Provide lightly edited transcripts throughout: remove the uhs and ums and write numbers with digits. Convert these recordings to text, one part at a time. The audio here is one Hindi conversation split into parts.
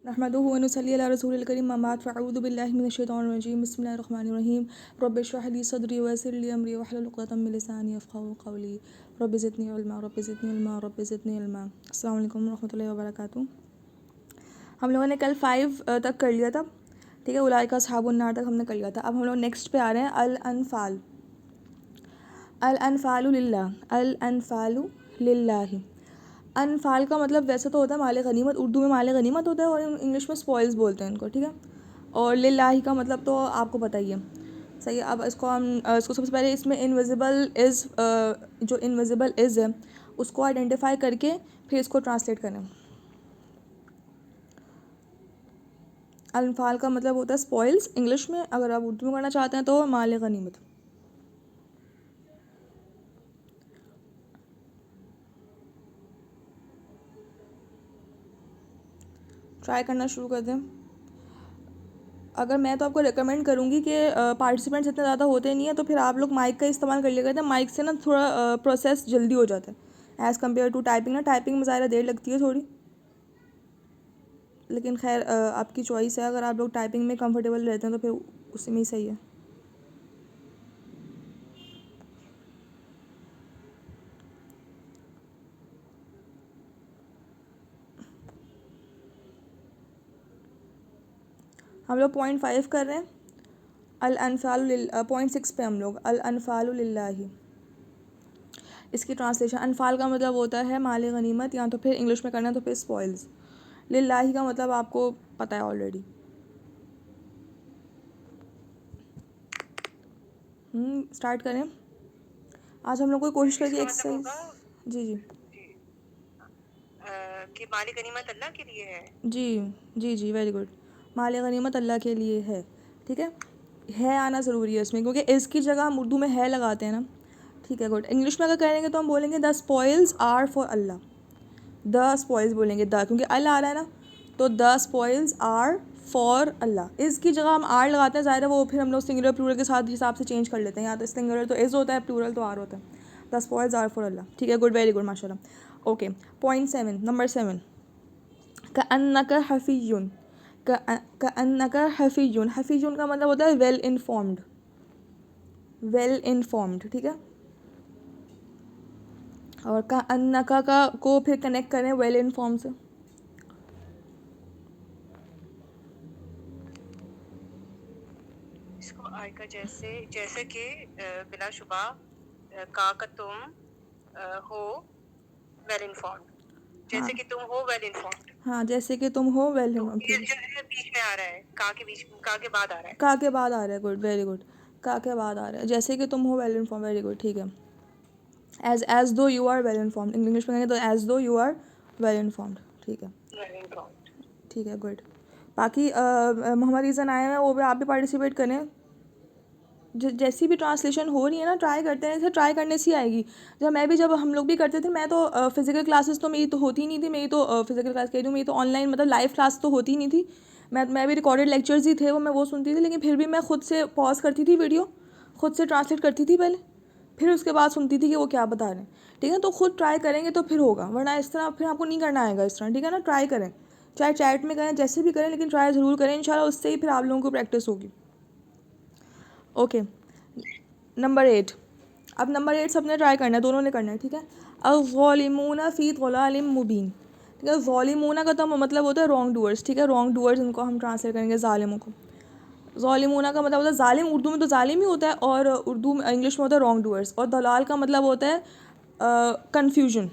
नहमदुहु व नुसल्ली अला रसूलिल करीम अम्मा बाद फ़अऊज़ु बिल्लाहि मिनश शैतानिर रजीम बिस्मिल्लाहिर्रहमानिर रहीम रब्बि इश्रह ली सदरी व यस्सिर ली अमरी वहलुल उक़दतम मिन लिसानी यफ़क़हू क़ौली रब्बि ज़िदनी इल्मा रब्बि ज़िदनी इल्मा रब्बि ज़िदनी इल्मा। अस्सलामु अलैकुम व रहमतुल्लाहि व बरकातुहू। हम लोगों ने कल 5 तक कर लिया था, ठीक है। उलाइका अस्हाबुन नार तक हमने कर लिया था। अब हम लोग नेक्स्ट पे आ रहे हैं अल अनफ़ाल। अल अनफ़ालु लिल्लाह, अल अनफ़ालु लिल्लाहि। अनफ़ाल का मतलब वैसे तो होता है माल गनीमत, उर्दू में माल गनीमत होता है और इंग्लिश में स्पॉइल्स बोलते हैं इनको, ठीक है। और लिल्लाही का मतलब तो आपको पता ही है, सही है। अब इसको सबसे पहले इसमें इनविजिबल इज़, जो इनविजिबल इज़ है उसको आइडेंटिफाई करके फिर इसको ट्रांसलेट करें। अनफ़ाल का मतलब होता है स्पॉइल्स इंग्लिश में, अगर आप उर्दू में करना चाहते हैं तो माल गनीमत। ट्राई करना शुरू कर दें। अगर मैं तो आपको रिकमेंड करूँगी कि पार्टिसिपेंट्स इतने ज़्यादा होते नहीं है तो फिर आप लोग माइक का इस्तेमाल कर लिया करते हैं। माइक से ना थोड़ा प्रोसेस जल्दी हो जाता है एज़ कम्पेयर टू टाइपिंग। ना टाइपिंग में ज़्यादा देर लगती है थोड़ी, लेकिन खैर आपकी चॉइस है। अगर आप लोग टाइपिंग में कंफर्टेबल रहते हैं तो फिर उसी में ही सही है। हम लोग 0.5 कर रहे हैं। अल अनफ़ालु 0.6 पे हम लोग अल अनफ़ालु लिल्लाही। इसकी ट्रांसलेशन अनफ़ाल का मतलब होता है माल गनीमत, या तो फिर इंग्लिश में करना तो फिर स्पॉइल्स। लिल्लाही का मतलब आपको पता है ऑलरेडी। स्टार्ट करें। आज हम लोग को कोशिश करके एक्सरसाइज। जी जी कि माल गनीमत अल्लाह के लिए है। जी जी जी वेरी गुड। माल गनीमत अल्लाह के लिए है, ठीक है आना ज़रूरी है इसमें, क्योंकि इसकी जगह हम उर्दू में है लगाते हैं ना, ठीक है। गुड। इंग्लिश में अगर करेंगे तो हम बोलेंगे the spoils are for Allah. The spoils बोलेंगे द, क्योंकि अल आ रहा है ना, तो the spoils are for Allah. इसकी जगह हम आर लगाते हैं, ज़ाहिर है वो फिर हम लोग सिंगुलर प्लूरल के साथ हिसाब से चेंज कर लेते हैं। या तो सिंगुलर तो इज़ होता है, प्लूरल तो आर होता है। द स्पॉइल्स आर फॉर अल्लाह, ठीक है। गुड, वेरी गुड, माशाल्लाह। Okay, 0.7 number 7 कअन्नका हफ़ियुन। कअन्नका हफ़ियुन, हफ़ियुन का मतलब होता है वेल इन्फॉर्म्ड, वेल इन्फॉर्म्ड, ठीक है। और कअन्नका का को फिर कनेक्ट करें वेल इन्फॉर्म से। इसको आयका जैसे जैसे कि बिलाशुबा का तुम हो वेल इन्फॉर्म्ड, हाँ जैसे कि तुम हो वेल इन्फॉर्म्ड। हाँ, जैसे कि तुम हो वेल तो इन्फॉर्म, ये ठीक है। जो है बीच में आ रहा है, का के बीच, का के बाद आ रहा है। का के बाद आ रहा है, गुड, वेरी गुड। का के बाद आ रहा है, जैसे कि तुम हो वेल इन्फॉर्म, वेरी गुड, ठीक है। As though you are well informed, English में कहेंगे तो as though you are well informed, ठीक है। Well informed. ठीक है, गुड। बाकी मोहम्मद ईज़न आए हैं, वो भी आप भी पार्टिसिपेट करें। जैसी भी ट्रांसलेशन हो रही है ना, ट्राई करते हैं, इसे ट्राई करने से ही आएगी। जब हम लोग भी करते थे, मैं तो फिज़िकल क्लासेस तो मेरी तो होती ही नहीं थी। मेरी तो फिज़िकल क्लास कह रही हूँ, मेरी तो ऑनलाइन मतलब लाइव क्लास तो होती ही नहीं थी। मैं भी रिकॉर्डेड लेक्चर्स ही थे वो सुनती थी, लेकिन फिर भी मैं खुद से पॉज करती थी वीडियो, खुद से ट्रांसलेट करती थी पहले, फिर उसके बाद सुनती थी कि वो क्या बता रहे हैं, ठीक है। तो खुद ट्राई करेंगे तो फिर होगा, वरना इस तरह फिर आपको नहीं करना आएगा इस तरह, ठीक है ना। ट्राई करें, चाहे चैट में करें, जैसे भी करें, लेकिन ट्राई ज़रूर करें। इंशाल्लाह उससे ही फिर आप लोगों को प्रैक्टिस होगी। Okay, number 8। अब नंबर 8 सबने ट्राई करना है, दोनों ने करना है, ठीक है। अज़्ज़ालिमूना फ़ी ज़लालिम मुबीन, ठीक है। ज़ालिमूना का तो मतलब होता है रॉन्ग डूअर्स, ठीक है। रॉन्ग डूअर्स, इनको हम ट्रांसलेट करेंगे ज़ालिमों को। ज़ालिमूना का मतलब होता है ज़ालिम, उर्दू में तो ज़ालिम ही होता है, और उर्दू में इंग्लिश में होता है रॉन्ग डूअर्स। और दलाल का मतलब होता है कन्फ्यूजन,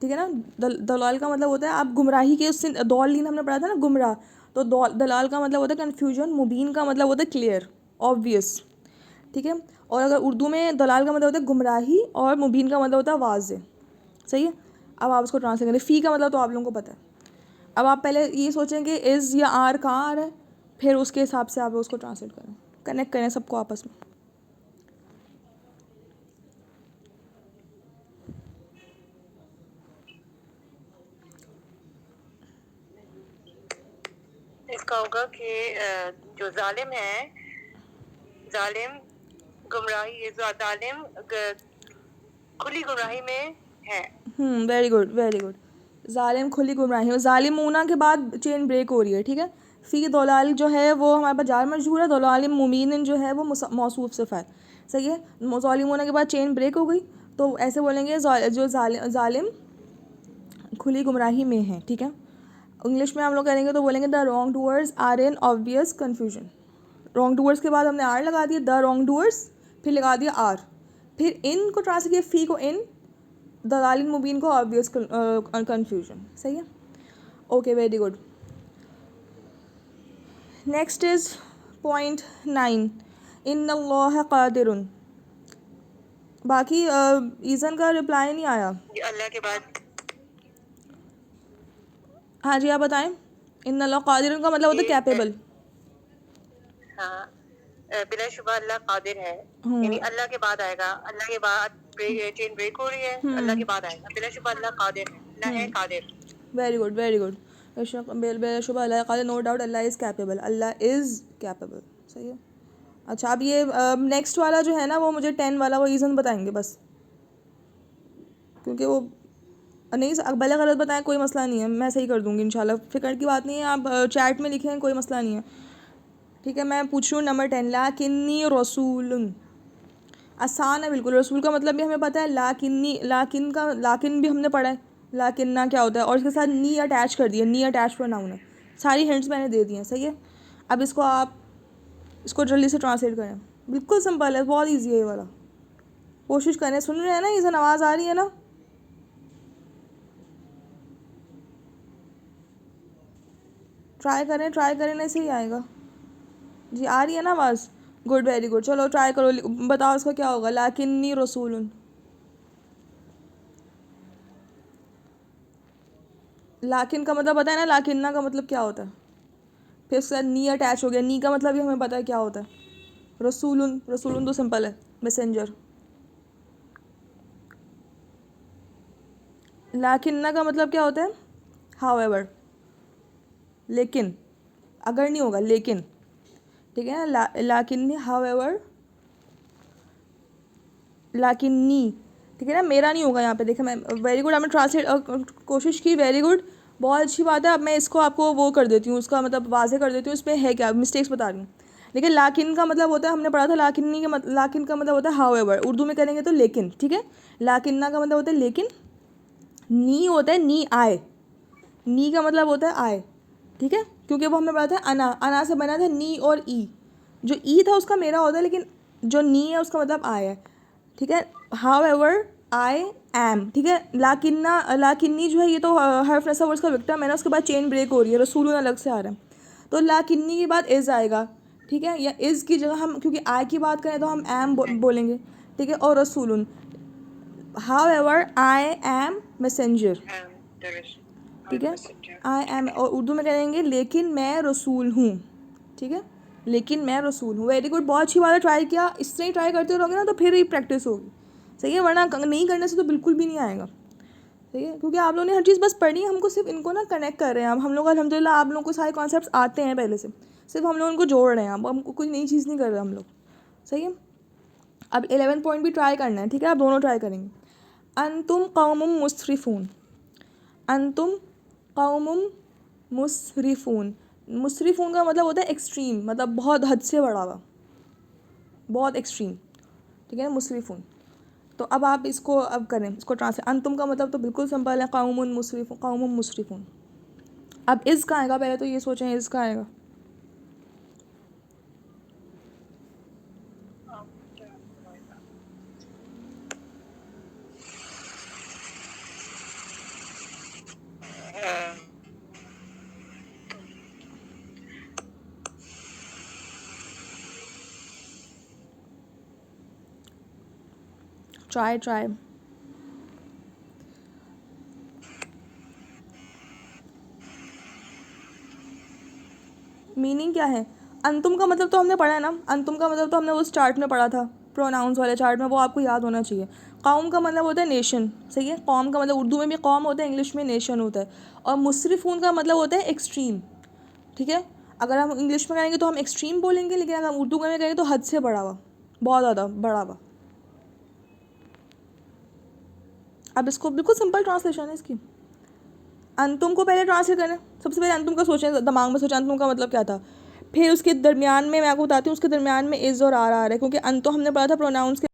ठीक है ना। दलाल का मतलब होता है आप गुमराही के, उससे दौलीन हमने पढ़ा था ना, गुमराह। तो दलाल का मतलब होता है कन्फ्यूजन, मुबीन का मतलब होता है क्लियर, ऑब्वियस, ठीक है। और अगर उर्दू में दलाल का मतलब होता है गुमराही और मुबीन का मतलब होता है वाज़े, सही है। अब आप उसको ट्रांसलेट करें। फ़ी का मतलब तो आप लोगों को पता है। अब आप पहले ये सोचें कि इज़ या आर कहाँ आ रहा है, फिर उसके हिसाब से आप उसको ट्रांसलेट करें, कनेक्ट करें सबको आपस में। इसका होगा कि जो जालिम है, जालिम गुमराही, जालिम खुली गुमराही में है। Very good, very good. ज़ालिम खुली गुमराही, ज़ालिमूना के बाद चेन ब्रेक हो रही है, ठीक है। फ़ी दलाल जो है वो हमारे पास जार मजरूर है, दलालिम मुमीन जो है वो मौसूफ सिफ़ा है, सही है। ज़ालिमूना के बाद चेन ब्रेक हो गई, तो ऐसे बोलेंगे जो ज़ालिम खुली गुमराही में है, ठीक है। इंग्लिश में हम लोग करेंगे तो बोलेंगे the wrong doers are in obvious confusion. Wrong doers के बाद हमने आर लगा दिया, द रॉन्ग डूअर्स, फिर लगा दिया आर, फिर इन को ट्रांसलेट किया, फ़ी को इन, दलालिन मुबीन को ऑब्वियस कन्फ्यूजन, सही है। Okay, very good. Next is point 9, इन्नल्लाह क़ादिरुन। बाकी ईज़न का रिप्लाई नहीं आया। ये अल्लाह के बाद हाँ जी, आप बताएं। इन्नल्लाह क़ादिरुन का मतलब होता है ये कैपेबल। हाँ, बिला शुबा अल्लाह कादिर है, यानी अल्लाह के बाद आएगा, अल्लाह के बाद चेन ब्रेक हो रही है, अल्लाह के बाद आएगा, बिला शुबा अल्लाह कादिर है, अल्लाह है कादिर। Very good, very good. बेशुबा अल्लाह क़ादिर, no doubt Allah is capable, Allah is capable, सही है। अच्छा, अब ये नेक्स्ट वाला जो है ना, वो मुझे 10 वाला वो रीज़न बताएंगे बस, क्योंकि वो नहीं भले गलत बताएं कोई मसला नहीं है, मैं सही कर दूँगी इंशाल्लाह, फ़िक्र की बात नहीं है। आप चैट में लिखें, कोई मसला नहीं है, ठीक है। मैं पूछ रही हूँ नंबर 10, लाकिन्नी रसूलुन। आसान है बिल्कुल, रसूल का मतलब भी हमें पता है, लाकिन्नी, लाकिन भी हमने पढ़ा है, लाकिन्ना क्या होता है, और इसके साथ नी अटैच कर दिया, नी अटैच प्रोनाउन है। सारी हिंट्स मैंने दे दी हैं, सही है। अब इसको जल्दी से ट्रांसलेट करें, बिल्कुल सिंपल है, बहुत ईजी है ये वाला। कोशिश करें, सुन रहे हैं ना, इसे आवाज़ आ रही है ना? ट्राई करें, नहीं सही आएगा जी, आ रही है ना आवाज़? Good, very good. चलो ट्राई करो, बताओ इसका क्या होगा। लाकिन्नी रसूलुन, लाकिन का मतलब पता है ना, लाकिन्ना का मतलब क्या होता है, फिर उसके साथ नी अटैच हो गया, नी का मतलब भी हमें पता है क्या होता है। रसूलुन, रसूलुन तो सिंपल है, मैसेंजर। लाकिन्ना का मतलब क्या होता है, हाउएवर, लेकिन, अगर नहीं होगा लेकिन, ठीक है ना। लाकिन्नी, हाउएवर, लाकिन्नी, ठीक है ना, मेरा नहीं होगा यहाँ पे, देखिए मैं, वेरी गुड, आपने ट्रांसलेट कोशिश की, वेरी गुड, बहुत अच्छी बात है। अब मैं इसको आपको वो कर देती हूँ, उसका मतलब वाज़े कर देती हूँ, इसमें है क्या मिस्टेक्स बता रही हूँ। लेकिन लाकिन का मतलब होता है, हमने पढ़ा था लाकिन्नी के लाकिन का मतलब होता है हाउएवर, उर्दू में करेंगे तो लेकिन, ठीक है। लाकिन्ना का मतलब होता है लेकिन, नी होता है नी आए, नी का मतलब होता है आए, ठीक है, क्योंकि वो हमने पढ़ा था अना से बना था नी और ई, जो ई था उसका मेरा होता है, लेकिन जो नी है उसका मतलब आए है, ठीक है। हाउएवर, आई एम, ठीक है। लाकिन्नी जो है ये तो हर्फ नस्ब वर्ड का विक्टिम है ना, उसके बाद चेन ब्रेक हो रही है, रसूलुन अलग से आ रहा है, तो लाकिन्नी के बाद इज़ आएगा, ठीक है। या इज़ की जगह हम, क्योंकि आई की बात करें तो हम एम बोलेंगे, ठीक है। और रसूलुन, हाउएवर आई एम मैसेंजर, ठीक है। आई एम, और उर्दू में करेंगे लेकिन मैं रसूल हूँ, ठीक है, लेकिन मैं रसूल हूँ। वेरी गुड, बहुत अच्छी बात है, ट्राई किया, इससे ही ट्राई करते रहोगे ना तो फिर ही प्रैक्टिस होगी, सही है, वरना नहीं करने से तो बिल्कुल भी नहीं आएगा, सही है। क्योंकि आप लोगों ने हर चीज़ बस पढ़ी है, हमको सिर्फ इनको ना कनेक्ट कर रहे हैं। अब हम लोग अल्हम्दुलिल्लाह आप लोगों को सारे कॉन्सेप्ट्स आते हैं पहले से, सिर्फ हम लोग उनको जोड़ रहे हैं, अब हमको कोई नई चीज़ नहीं कर रहे हम लोग, सही है। अब 11 पॉइंट भी ट्राई करना है, ठीक है, आप दोनों ट्राई करेंगे। अंतुम कौमुम मुस्रिफून, अंतुम कौमुम मुस्रिफून, मुस्रिफून का मतलब होता है एक्सट्रीम, मतलब बहुत हद से बढ़ा हुआ, बहुत एक्सट्रीम, ठीक है, मुस्रिफून। तो अब आप इसको अब करें, इसको ट्रांसलेट। अंतुम का मतलब तो बिल्कुल सिंपल है, कौमुन मुस्रिफून, कौमुम मुस्रिफून। अब इज़ का आएगा, पहले तो ये सोचें इज़ का आएगा, ट्राई। मीनिंग क्या है, अंतुम का मतलब तो हमने पढ़ा है ना, अंतुम का मतलब तो हमने वो स्टार्ट में पढ़ा था, प्रोनाउंस वाले चार्ट में, वो आपको याद होना चाहिए। कौम का मतलब होता है नेशन, सही है। कौम का मतलब उर्दू में भी कौम होता है, इंग्लिश में नेशन होता है। और मुस्रिफून का मतलब होता है एक्सट्रीम, ठीक है। अगर हम इंग्लिश में करेंगे तो हम एक्सट्रीम बोलेंगे, लेकिन अगर हम उर्दू में करेंगे तो हद से बड़ा हुआ, बहुत ज़्यादा बड़ा हुआ। अब इसको बिल्कुल सिंपल ट्रांसलेशन है इसकी, अंतुम को पहले ट्रांसलेट करें, सबसे पहले अंतुम का सोचें, दिमाग में सोचें अंतुम का मतलब क्या था। फिर उसके दरमियान में मैं आपको बताती हूँ, उसके दरमियान में इज़ और आर आ रहा है, क्योंकि अंतुम हमने पढ़ा था प्रोनाउंस के